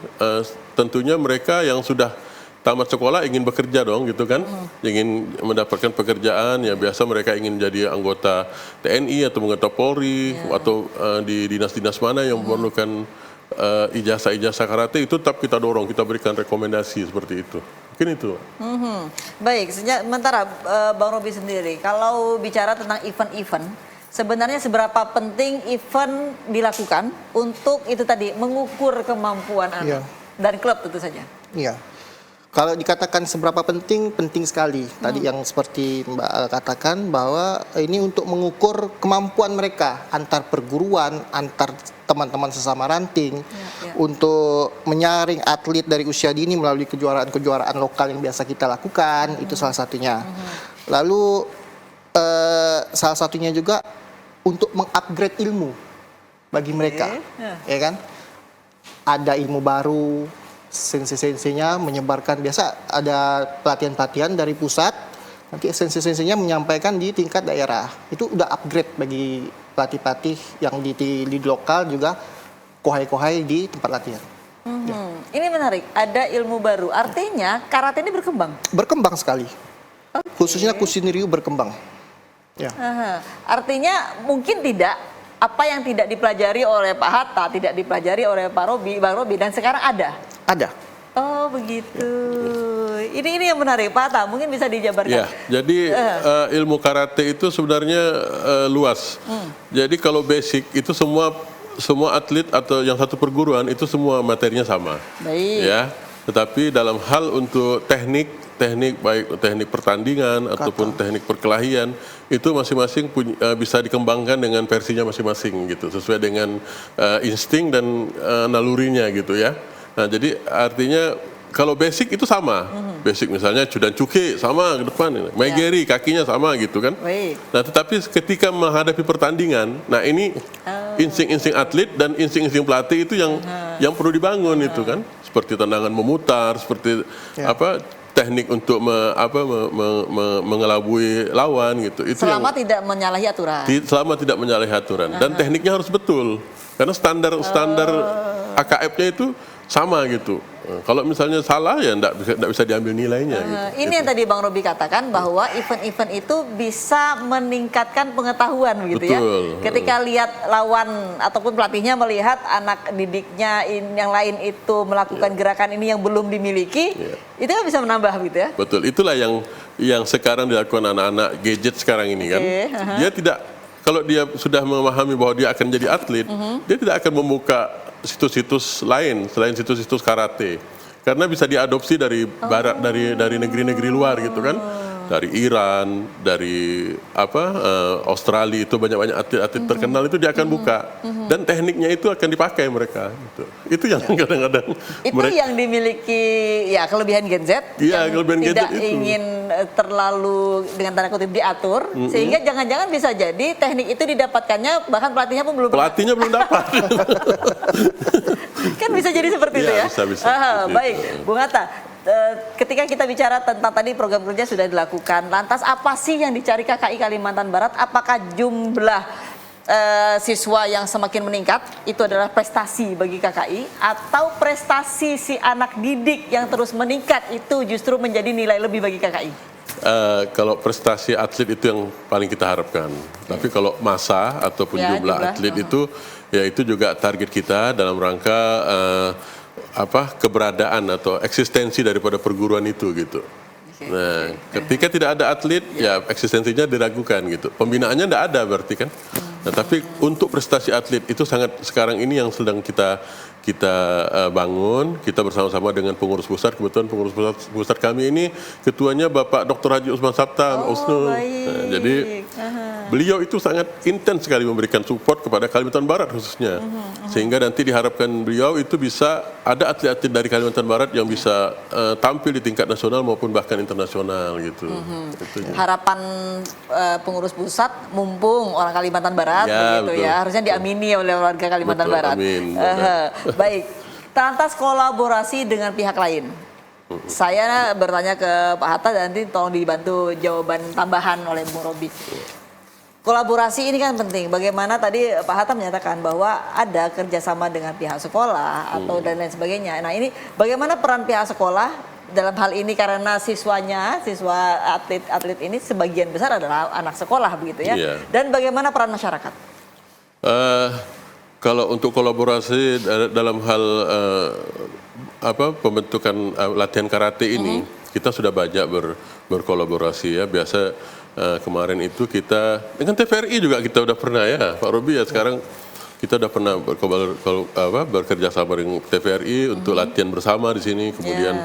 tentunya mereka yang sudah tamat sekolah ingin bekerja dong gitu kan, ingin mendapatkan pekerjaan ya, biasa mereka ingin jadi anggota TNI atau anggota Polri atau di dinas-dinas mana yang memerlukan ijazah-ijazah karate, itu tetap kita dorong, kita berikan rekomendasi seperti itu. Mungkin itu. Baik, sementara Bang Robi sendiri, kalau bicara tentang event-event, sebenarnya seberapa penting event dilakukan untuk itu tadi mengukur kemampuan anak dan klub tentu saja. Iya. Kalau dikatakan seberapa penting, penting sekali. Tadi yang seperti Mbak katakan bahwa ini untuk mengukur kemampuan mereka antar perguruan, antar teman-teman sesama ranting, untuk menyaring atlet dari usia dini melalui kejuaraan-kejuaraan lokal yang biasa kita lakukan, itu salah satunya. Lalu salah satunya juga untuk mengupgrade ilmu bagi mereka, ya kan? Ada ilmu baru, sensei-senseinya menyebarkan, biasa ada pelatihan-pelatihan dari pusat, nanti sensei-senseinya menyampaikan di tingkat daerah. Itu udah upgrade bagi pelatih-pelatih yang di lokal, juga kohai-kohai di tempat latihan. Ini menarik, ada ilmu baru, artinya karate ini berkembang? Berkembang sekali, khususnya Kushinryu berkembang. Ya. Artinya mungkin tidak, apa yang tidak dipelajari oleh Pak Hatta, tidak dipelajari oleh Bang Robi, dan sekarang ada? Ada. Oh begitu. Ini yang menarik, Pak Hatta, mungkin bisa dijabarkan. Ya, jadi ilmu karate itu sebenarnya luas. Jadi kalau basic itu semua atlet atau yang satu perguruan itu semua materinya sama. Baik. Ya, tetapi dalam hal untuk teknik baik teknik pertandingan ataupun teknik perkelahian itu masing-masing bisa dikembangkan dengan versinya masing-masing gitu, sesuai dengan insting dan nalurinya gitu ya. Nah, jadi artinya kalau basic itu sama, basic misalnya Chudan Cuke sama ke depan, Maegeri kakinya sama gitu kan. Nah, tetapi ketika menghadapi pertandingan, nah ini insting-insting atlet dan insting-insting pelatih itu yang perlu dibangun itu kan, seperti tendangan memutar, seperti teknik untuk mengelabui lawan gitu. Itu selama tidak menyalahi aturan. Selama tidak menyalahi aturan dan tekniknya harus betul karena standar AKF-nya itu sama gitu. Kalau misalnya salah ya enggak bisa diambil nilainya. Ini yang tadi Bang Robi katakan bahwa event-event itu bisa meningkatkan pengetahuan begitu ya. Ketika lihat lawan ataupun pelatihnya melihat anak didiknya yang lain itu melakukan gerakan ini yang belum dimiliki, itu kan bisa menambah gitu ya. Betul, itulah yang sekarang dilakukan anak-anak gadget sekarang ini kan. Dia tidak, kalau dia sudah memahami bahwa dia akan jadi atlet, dia tidak akan membuka situs-situs lain selain situs-situs karate karena bisa diadopsi dari barat, dari negeri-negeri luar gitu kan, dari Iran, dari Australia, itu banyak atlet-atlet terkenal itu dia akan buka dan tekniknya itu akan dipakai mereka gitu. Itu yang kadang-kadang yang dimiliki ya kelebihan Gen Z yang kelebihan tidak gadget itu. Ingin terlalu dengan tanda kutip diatur sehingga jangan-jangan bisa jadi teknik itu didapatkannya bahkan pelatihnya pun belum dapat. Kan bisa jadi seperti itu ya. Bisa. Baik, Bung Hatta, ketika kita bicara tentang tadi program kerja sudah dilakukan, lantas apa sih yang dicari KKI Kalimantan Barat? Apakah jumlah siswa yang semakin meningkat itu adalah prestasi bagi KKI atau prestasi si anak didik yang terus meningkat itu justru menjadi nilai lebih bagi KKI? Kalau prestasi atlet itu yang paling kita harapkan. Tapi kalau massa ataupun jumlah atlet itu ya itu juga target kita dalam rangka keberadaan atau eksistensi daripada perguruan itu gitu. Nah, ketika tidak ada atlet, ya eksistensinya diragukan gitu. Pembinaannya tidak ada berarti kan. Nah, tapi untuk prestasi atlet itu sekarang ini yang sedang kita bangun, kita bersama-sama dengan pengurus pusat. Kebetulan pengurus pusat kami ini ketuanya Bapak Dr. Haji Usman Sabta, Usnu. Nah, jadi beliau itu sangat intens sekali memberikan support kepada Kalimantan Barat khususnya. Sehingga nanti diharapkan beliau itu bisa ada atlet-atlet dari Kalimantan Barat yang bisa tampil di tingkat nasional maupun bahkan internasional gitu. Harapan pengurus pusat mumpung orang Kalimantan Barat begitu ya. Harusnya diamini oleh warga Kalimantan Barat. Amin. Baik, lantas kolaborasi dengan pihak lain. Saya bertanya ke Pak Hatta dan nanti tolong dibantu jawaban tambahan oleh Bung Robi. Kolaborasi ini kan penting. Bagaimana tadi Pak Hatta menyatakan bahwa ada kerjasama dengan pihak sekolah atau dan lain sebagainya. Nah ini bagaimana peran pihak sekolah dalam hal ini karena siswa atlet ini sebagian besar adalah anak sekolah begitu ya. Dan bagaimana peran masyarakat? Kalau untuk kolaborasi dalam hal pembentukan latihan karate ini, kita sudah banyak berkolaborasi ya. Biasa kemarin itu kita dengan TVRI juga kita udah pernah ya, Pak Robi ya. Sekarang kita udah pernah bekerja sama dengan TVRI untuk latihan bersama di sini. Kemudian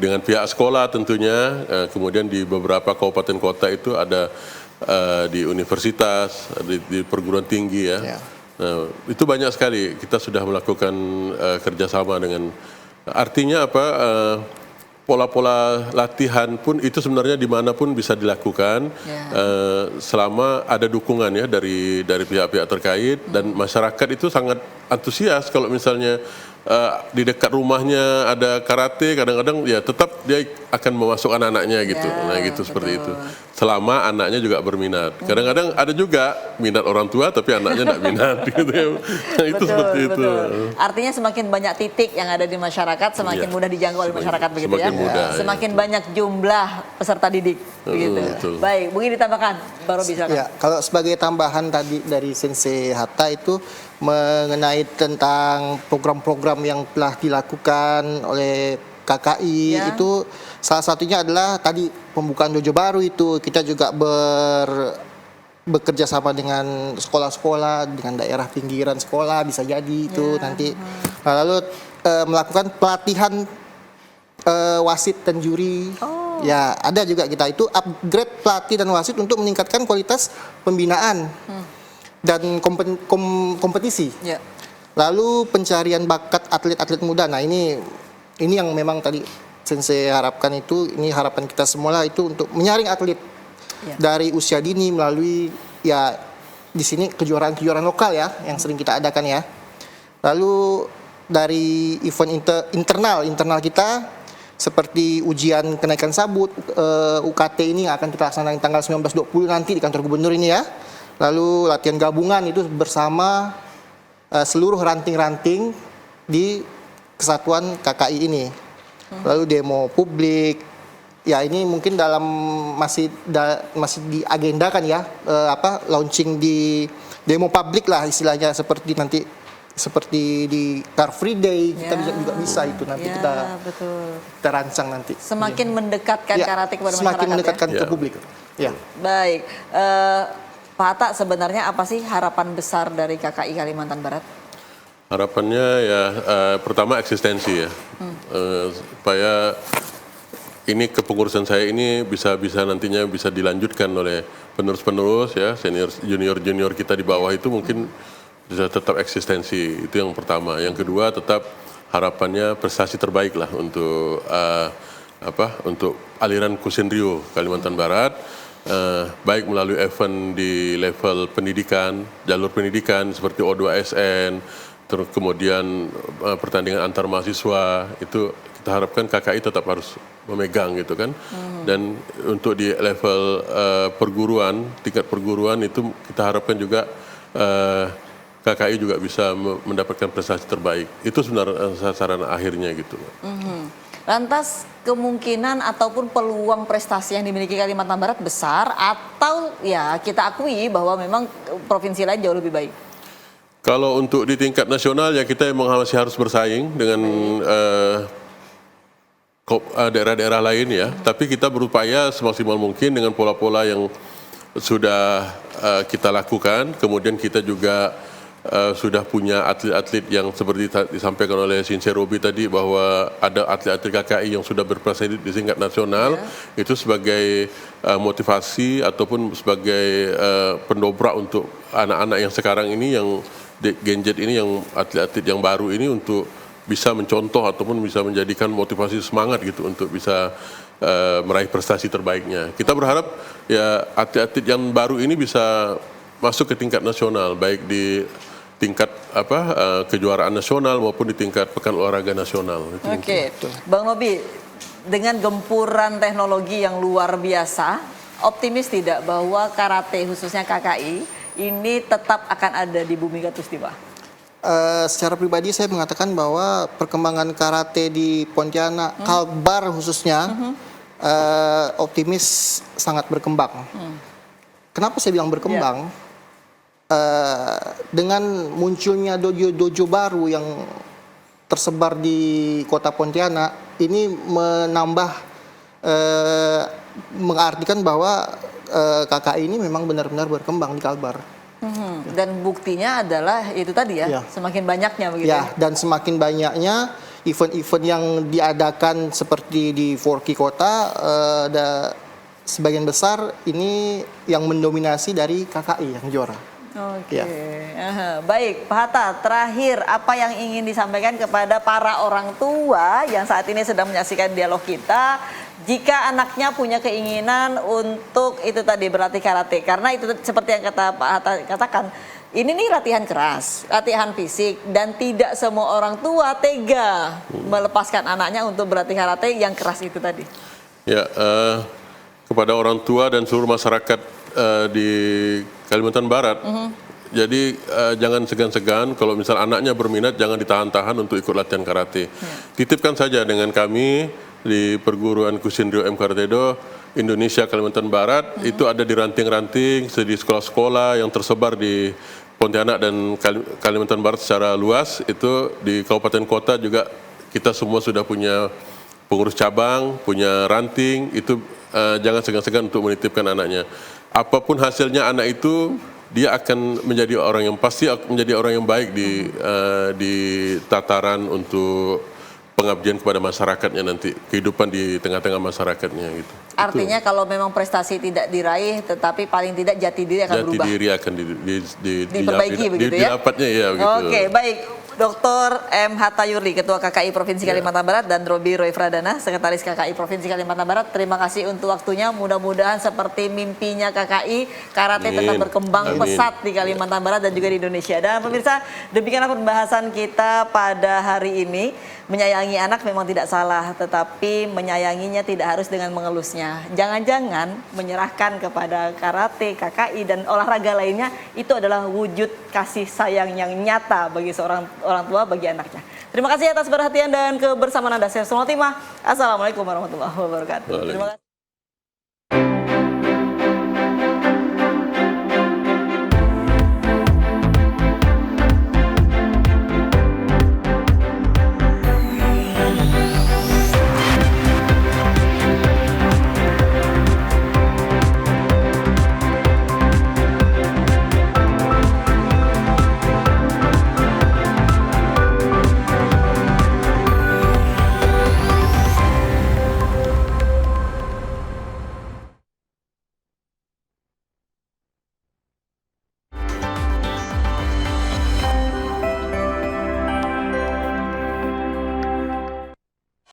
dengan pihak sekolah tentunya, kemudian di beberapa kabupaten kota itu ada di universitas, di perguruan tinggi ya. Nah, itu banyak sekali kita sudah melakukan kerjasama dengan, artinya pola-pola latihan pun itu sebenarnya dimanapun bisa dilakukan selama ada dukungan ya dari pihak-pihak terkait dan masyarakat itu sangat antusias kalau misalnya di dekat rumahnya ada karate, kadang-kadang ya tetap dia akan memasukkan anaknya gitu. Nah gitu, seperti itu. Selama anaknya juga berminat. Kadang-kadang ada juga minat orang tua tapi anaknya tidak minat gitu ya. Nah, itu seperti itu. Artinya semakin banyak titik yang ada di masyarakat semakin mudah dijangkau oleh masyarakat begitu ya. Semakin banyak jumlah peserta didik begitu. Baik, mungkin ditambahkan baru bisa. Ya, kalau sebagai tambahan tadi dari Sensei Hatta itu mengenai tentang program-program yang telah dilakukan oleh KKI itu salah satunya adalah tadi pembukaan dojo baru itu. Kita juga bekerja sama dengan sekolah-sekolah, dengan daerah pinggiran sekolah bisa jadi itu nanti. Lalu melakukan pelatihan wasit dan juri. Ya ada juga kita itu upgrade pelatih dan wasit untuk meningkatkan kualitas pembinaan dan kompetisi. Lalu pencarian bakat atlet-atlet muda. Nah ini yang memang tadi Sensei harapkan itu, ini harapan kita semua lah itu untuk menyaring atlet dari usia dini melalui ya di sini kejuaraan-kejuaraan lokal ya yang sering kita adakan ya. Lalu dari event internal kita seperti ujian kenaikan sabut UKT ini akan kita laksanakan tanggal 19-20 nanti di kantor gubernur ini ya. Lalu latihan gabungan itu bersama seluruh ranting-ranting di kesatuan KKI ini. Lalu demo publik. Ya ini mungkin dalam masih diagendakan ya launching di demo publik lah istilahnya seperti di Car Free Day kita juga bisa itu nanti kita rancang nanti. Semakin mendekatkan karate kepada semakin masyarakat mendekatkan ya? ke publik. Ya. Baik, Pak Hatta sebenarnya apa sih harapan besar dari KKI Kalimantan Barat? Harapannya ya pertama eksistensi ya, supaya ini kepengurusan saya ini bisa nantinya bisa dilanjutkan oleh penerus-penerus ya, senior junior kita di bawah itu mungkin bisa tetap eksistensi, itu yang pertama. Yang kedua tetap harapannya prestasi terbaik lah untuk untuk aliran Kusinrio Kalimantan Barat, baik melalui event di level pendidikan, jalur pendidikan seperti O2SN, terus kemudian pertandingan antar mahasiswa, itu kita harapkan KKI tetap harus memegang gitu kan. Dan untuk di level tingkat perguruan itu kita harapkan juga KKI juga bisa mendapatkan prestasi terbaik. Itu sebenarnya sasaran akhirnya gitu. Lantas kemungkinan ataupun peluang prestasi yang dimiliki Kalimantan Barat besar atau ya kita akui bahwa memang provinsi lain jauh lebih baik? Kalau untuk di tingkat nasional ya kita memang masih harus bersaing dengan daerah-daerah lain ya, tapi kita berupaya semaksimal mungkin dengan pola-pola yang sudah kita lakukan. Kemudian kita juga sudah punya atlet-atlet yang seperti disampaikan oleh Sinse Robi tadi, bahwa ada atlet-atlet KKI yang sudah berprestasi di tingkat nasional, itu sebagai motivasi ataupun sebagai pendobrak untuk anak-anak yang sekarang ini, yang Gen Z ini, yang atlet-atlet yang baru ini, untuk bisa mencontoh ataupun bisa menjadikan motivasi semangat gitu untuk bisa meraih prestasi terbaiknya. Kita berharap ya atlet-atlet yang baru ini bisa masuk ke tingkat nasional, baik di tingkat kejuaraan nasional maupun di tingkat pekan olahraga nasional. Oke, Bang Nobi, dengan gempuran teknologi yang luar biasa, optimis tidak bahwa karate khususnya KKI ini tetap akan ada di Bumi Katulistiwa? Secara pribadi saya mengatakan bahwa perkembangan karate di Pontianak, Kalbar khususnya, optimis sangat berkembang. Kenapa saya bilang berkembang? Dengan munculnya dojo baru yang tersebar di kota Pontianak, ini mengartikan bahwa KKI ini memang benar-benar berkembang di Kalbar. Dan buktinya adalah itu tadi ya, semakin banyaknya begitu. Ya, dan semakin banyaknya event-event yang diadakan seperti di Forky Kota, sebagian besar ini yang mendominasi dari KKI yang juara. Oke, baik Pak Hatta, terakhir apa yang ingin disampaikan kepada para orang tua yang saat ini sedang menyaksikan dialog kita, jika anaknya punya keinginan untuk itu tadi berlatih karate, karena itu seperti yang kata Pak Hatta katakan, ini nih latihan keras, latihan fisik, dan tidak semua orang tua tega melepaskan anaknya untuk berlatih karate yang keras itu tadi. Ya, kepada orang tua dan seluruh masyarakat di Kalimantan Barat, jadi jangan segan-segan kalau misal anaknya berminat, jangan ditahan-tahan untuk ikut latihan karate. Titipkan saja dengan kami di perguruan Kusinrio M Karatedo Indonesia Kalimantan Barat. Itu ada di ranting-ranting di sekolah-sekolah yang tersebar di Pontianak dan Kalimantan Barat secara luas. Itu di kabupaten kota juga kita semua sudah punya pengurus cabang, punya ranting. Itu jangan segan-segan untuk menitipkan anaknya. Apapun hasilnya anak itu, dia akan menjadi orang yang pasti menjadi orang yang baik di tataran untuk pengabdian kepada masyarakatnya nanti, kehidupan di tengah-tengah masyarakatnya gitu. Artinya itu, kalau memang prestasi tidak diraih, tetapi paling tidak jati diri akan berubah. Jati diri akan diperbaiki begitu ya. Didapatnya ya begitu. Oke, baik. Dr. M. Hatta Yurli, Ketua KKI Provinsi Kalimantan Barat, dan Robi Roy Fradana, Sekretaris KKI Provinsi Kalimantan Barat. Terima kasih untuk waktunya. Mudah-mudahan seperti mimpinya KKI, karate tetap berkembang pesat di Kalimantan Barat dan juga di Indonesia. Dan pemirsa, demikianlah pembahasan kita pada hari ini. Menyayangi anak memang tidak salah, tetapi menyayanginya tidak harus dengan mengelusnya. Jangan-jangan menyerahkan kepada karate, KKI, dan olahraga lainnya itu adalah wujud kasih sayang yang nyata bagi seorang orang tua bagi anaknya. Terima kasih atas perhatian dan kebersamaan Anda. Saya Sulma Timah. Assalamualaikum warahmatullahi wabarakatuh. Terima kasih.